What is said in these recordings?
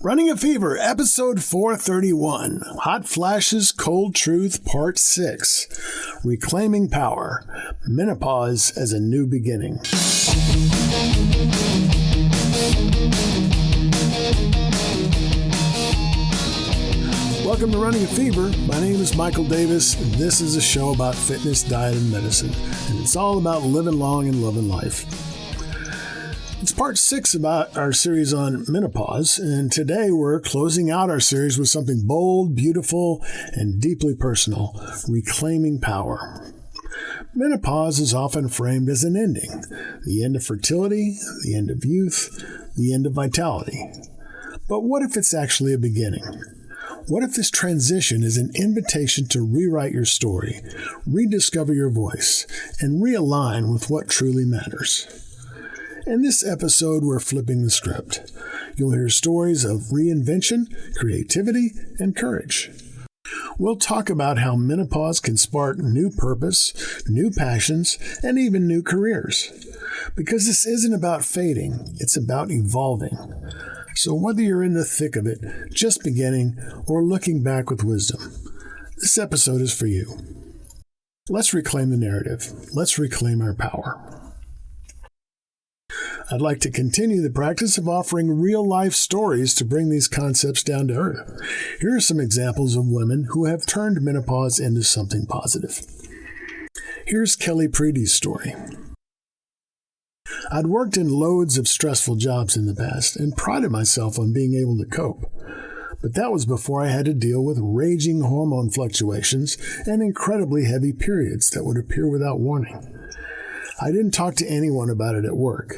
Running a Fever, episode 431, Hot Flashes, Cold Truth, part 6, Reclaiming Power, Menopause as a New Beginning. Welcome to Running a Fever. My name is Michael Davis, and this is a show about fitness, diet, and medicine, and it's all about living long and loving life. It's part 6 about our series on menopause, and today we're closing out our series with something bold, beautiful, and deeply personal, reclaiming power. Menopause is often framed as an ending, the end of fertility, the end of youth, the end of vitality. But what if it's actually a beginning? What if this transition is an invitation to rewrite your story, rediscover your voice, and realign with what truly matters? In this episode, we're flipping the script. You'll hear stories of reinvention, creativity, and courage. We'll talk about how menopause can spark new purpose, new passions, and even new careers. Because this isn't about fading, it's about evolving. So whether you're in the thick of it, just beginning, or looking back with wisdom, this episode is for you. Let's reclaim the narrative. Let's reclaim our power. I'd like to continue the practice of offering real-life stories to bring these concepts down to earth. Here are some examples of women who have turned menopause into something positive. Here's Kelly Preedy's story. I'd worked in loads of stressful jobs in the past and prided myself on being able to cope. But that was before I had to deal with raging hormone fluctuations and incredibly heavy periods that would appear without warning. I didn't talk to anyone about it at work,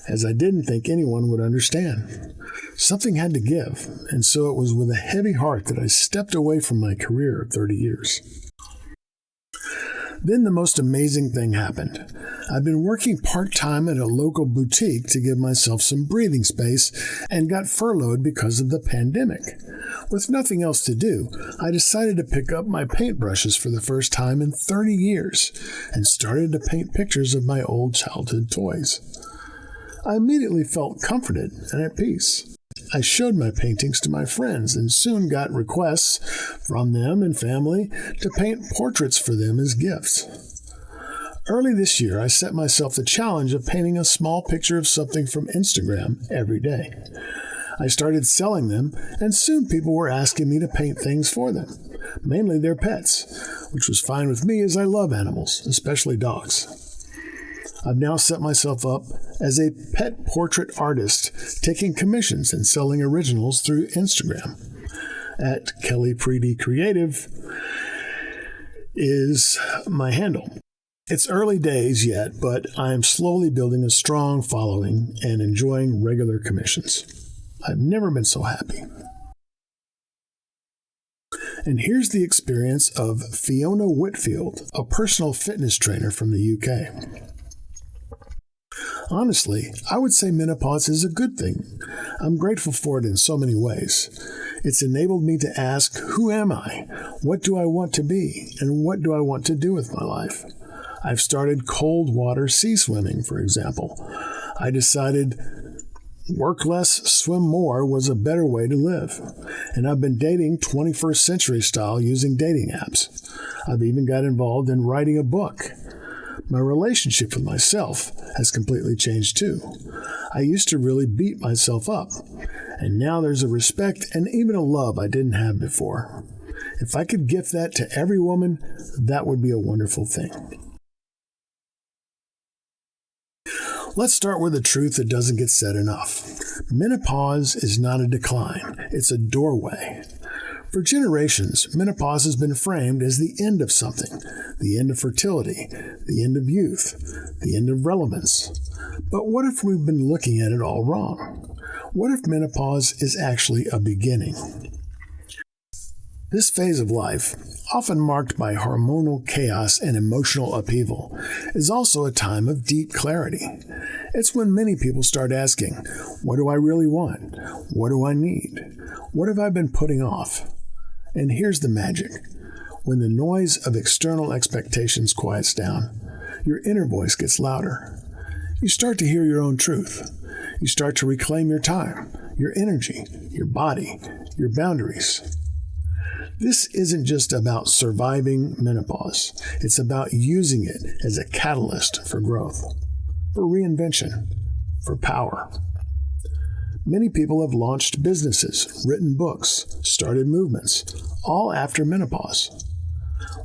as I didn't think anyone would understand. Something had to give, and so it was with a heavy heart that I stepped away from my career of 30 years. Then the most amazing thing happened. I'd been working part-time at a local boutique to give myself some breathing space and got furloughed because of the pandemic. With nothing else to do, I decided to pick up my paintbrushes for the first time in 30 years and started to paint pictures of my old childhood toys. I immediately felt comforted and at peace. I showed my paintings to my friends and soon got requests from them and family to paint portraits for them as gifts. Early this year, I set myself the challenge of painting a small picture of something from Instagram every day. I started selling them, and soon people were asking me to paint things for them, mainly their pets, which was fine with me as I love animals, especially dogs. I've now set myself up as a pet portrait artist, taking commissions and selling originals through Instagram. At Kelly Preedy Creative is my handle. It's early days yet, but I am slowly building a strong following and enjoying regular commissions. I've never been so happy. And here's the experience of Fiona Whitfield, a personal fitness trainer from the UK. Honestly, I would say menopause is a good thing. I'm grateful for it in so many ways. It's enabled me to ask, who am I? What do I want to be? And what do I want to do with my life? I've started cold water sea swimming, for example. I decided work less, swim more was a better way to live. And I've been dating 21st century style using dating apps. I've even got involved in writing a book. My relationship with myself has completely changed too. I used to really beat myself up, and now there's a respect and even a love I didn't have before. If I could gift that to every woman, that would be a wonderful thing. Let's start with a truth that doesn't get said enough. Menopause is not a decline, it's a doorway. For generations, menopause has been framed as the end of something, the end of fertility, the end of youth, the end of relevance. But what if we've been looking at it all wrong? What if menopause is actually a beginning? This phase of life, often marked by hormonal chaos and emotional upheaval, is also a time of deep clarity. It's when many people start asking, what do I really want? What do I need? What have I been putting off? And here's the magic. When the noise of external expectations quiets down, your inner voice gets louder. You start to hear your own truth. You start to reclaim your time, your energy, your body, your boundaries. This isn't just about surviving menopause. It's about using it as a catalyst for growth, for reinvention, for power. Many people have launched businesses, written books, started movements, all after menopause.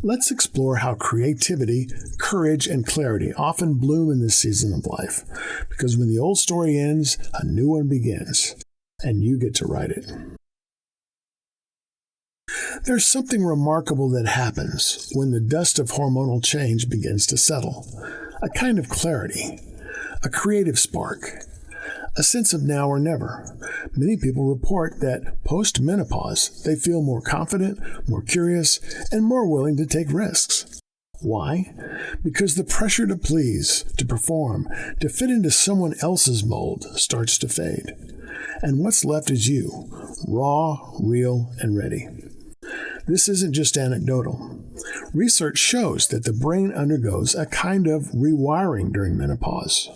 Let's explore how creativity, courage, and clarity often bloom in this season of life, because when the old story ends, a new one begins, and you get to write it. There's something remarkable that happens when the dust of hormonal change begins to settle. A kind of clarity, a creative spark, a sense of now or never. Many people report that post-menopause, they feel more confident, more curious, and more willing to take risks. Why? Because the pressure to please, to perform, to fit into someone else's mold starts to fade. And what's left is you, raw, real, and ready. This isn't just anecdotal. Research shows that the brain undergoes a kind of rewiring during menopause.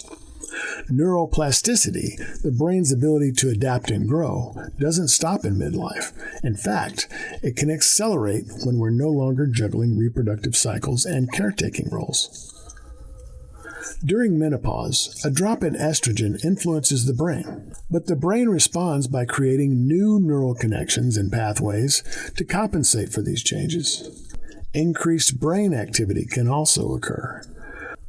Neuroplasticity, the brain's ability to adapt and grow, doesn't stop in midlife. In fact, it can accelerate when we're no longer juggling reproductive cycles and caretaking roles. During menopause, a drop in estrogen influences the brain, but the brain responds by creating new neural connections and pathways to compensate for these changes. Increased brain activity can also occur.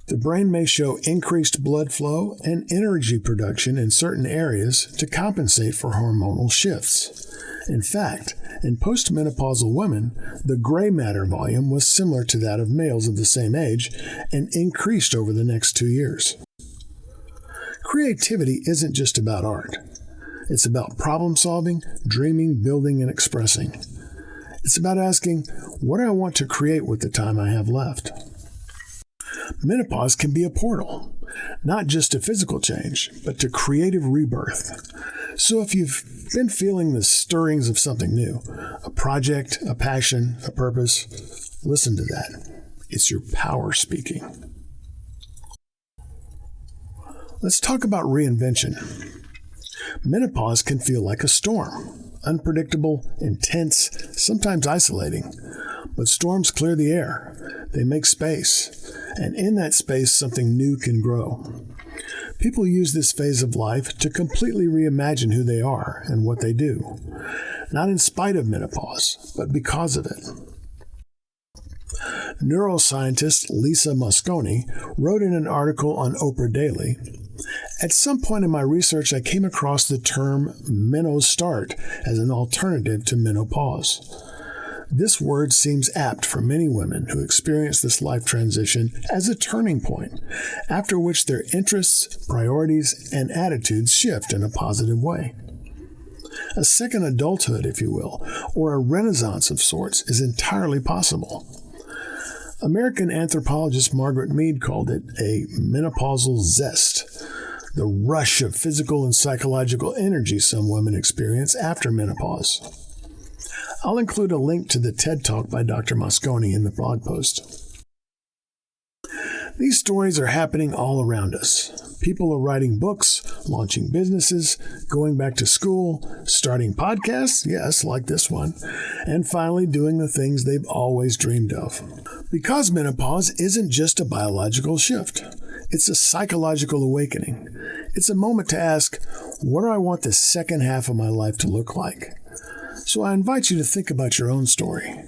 The brain may show increased blood flow and energy production in certain areas to compensate for hormonal shifts. In fact, in postmenopausal women, the gray matter volume was similar to that of males of the same age and increased over the next 2 years. Creativity isn't just about art. It's about problem solving, dreaming, building, and expressing. It's about asking, what do I want to create with the time I have left? Menopause can be a portal, not just to physical change, but to creative rebirth. So if you've been feeling the stirrings of something new, a project, a passion, a purpose, listen to that. It's your power speaking. Let's talk about reinvention. Menopause can feel like a storm, unpredictable, intense, sometimes isolating. But storms clear the air. They make space. And in that space, something new can grow. People use this phase of life to completely reimagine who they are and what they do. Not in spite of menopause, but because of it. Neuroscientist Lisa Mosconi wrote in an article on Oprah Daily, "At some point in my research, I came across the term menostart as an alternative to menopause. This word seems apt for many women who experience this life transition as a turning point, after which their interests, priorities, and attitudes shift in a positive way. A second adulthood, if you will, or a renaissance of sorts, is entirely possible. American anthropologist Margaret Mead called it a menopausal zest, the rush of physical and psychological energy some women experience after menopause. I'll include a link to the TED Talk by Dr. Mosconi in the blog post. These stories are happening all around us. People are writing books, launching businesses, going back to school, starting podcasts, yes, like this one, and finally doing the things they've always dreamed of. Because menopause isn't just a biological shift. It's a psychological awakening. It's a moment to ask, what do I want the second half of my life to look like? So I invite you to think about your own story.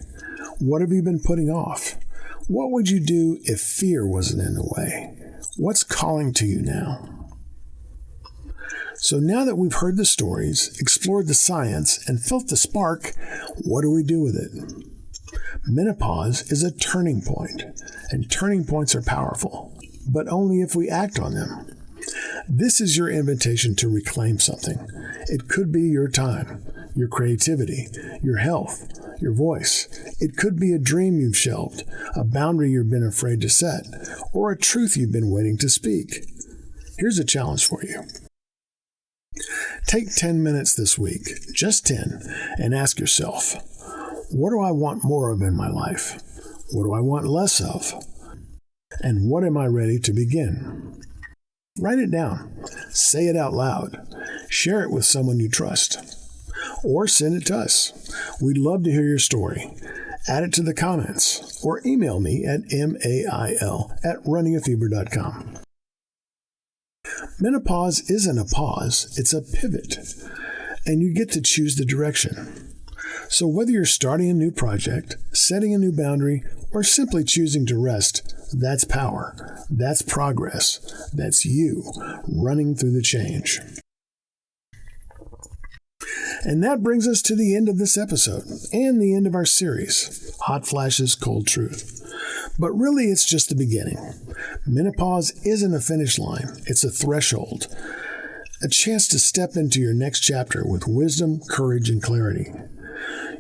What have you been putting off? What would you do if fear wasn't in the way? What's calling to you now? So now that we've heard the stories, explored the science, and felt the spark, what do we do with it? Menopause is a turning point, and turning points are powerful, but only if we act on them. This is your invitation to reclaim something. It could be your time, your creativity, your health, your voice. It could be a dream you've shelved, a boundary you've been afraid to set, or a truth you've been waiting to speak. Here's a challenge for you. Take 10 minutes this week, just 10, and ask yourself, what do I want more of in my life? What do I want less of? And what am I ready to begin? Write it down. Say it out loud. Share it with someone you trust. Or send it to us. We'd love to hear your story. Add it to the comments or email me at mail@runningafever.com. Menopause isn't a pause, it's a pivot, and you get to choose the direction. So whether you're starting a new project, setting a new boundary, or simply choosing to rest, that's power, that's progress, that's you running through the change. And that brings us to the end of this episode and the end of our series, Hot Flashes, Cold Truth. But really, it's just the beginning. Menopause isn't a finish line, it's a threshold, a chance to step into your next chapter with wisdom, courage, and clarity.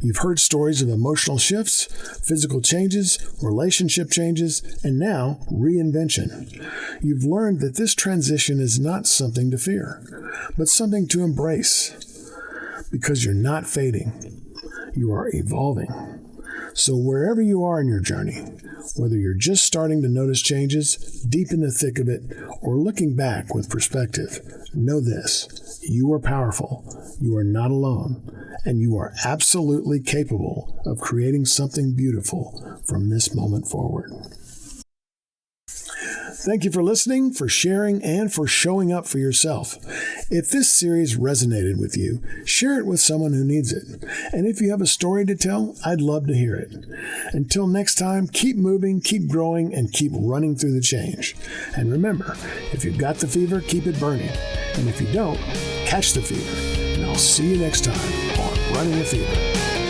You've heard stories of emotional shifts, physical changes, relationship changes, and now reinvention. You've learned that this transition is not something to fear, but something to embrace. Because you're not fading, you are evolving. So wherever you are in your journey, whether you're just starting to notice changes, deep in the thick of it, or looking back with perspective, know this: you are powerful, you are not alone, and you are absolutely capable of creating something beautiful from this moment forward. Thank you for listening, for sharing, and for showing up for yourself. If this series resonated with you, share it with someone who needs it. And if you have a story to tell, I'd love to hear it. Until next time, keep moving, keep growing, and keep running through the change. And remember, if you've got the fever, keep it burning. And if you don't, catch the fever. And I'll see you next time on Running a Fever.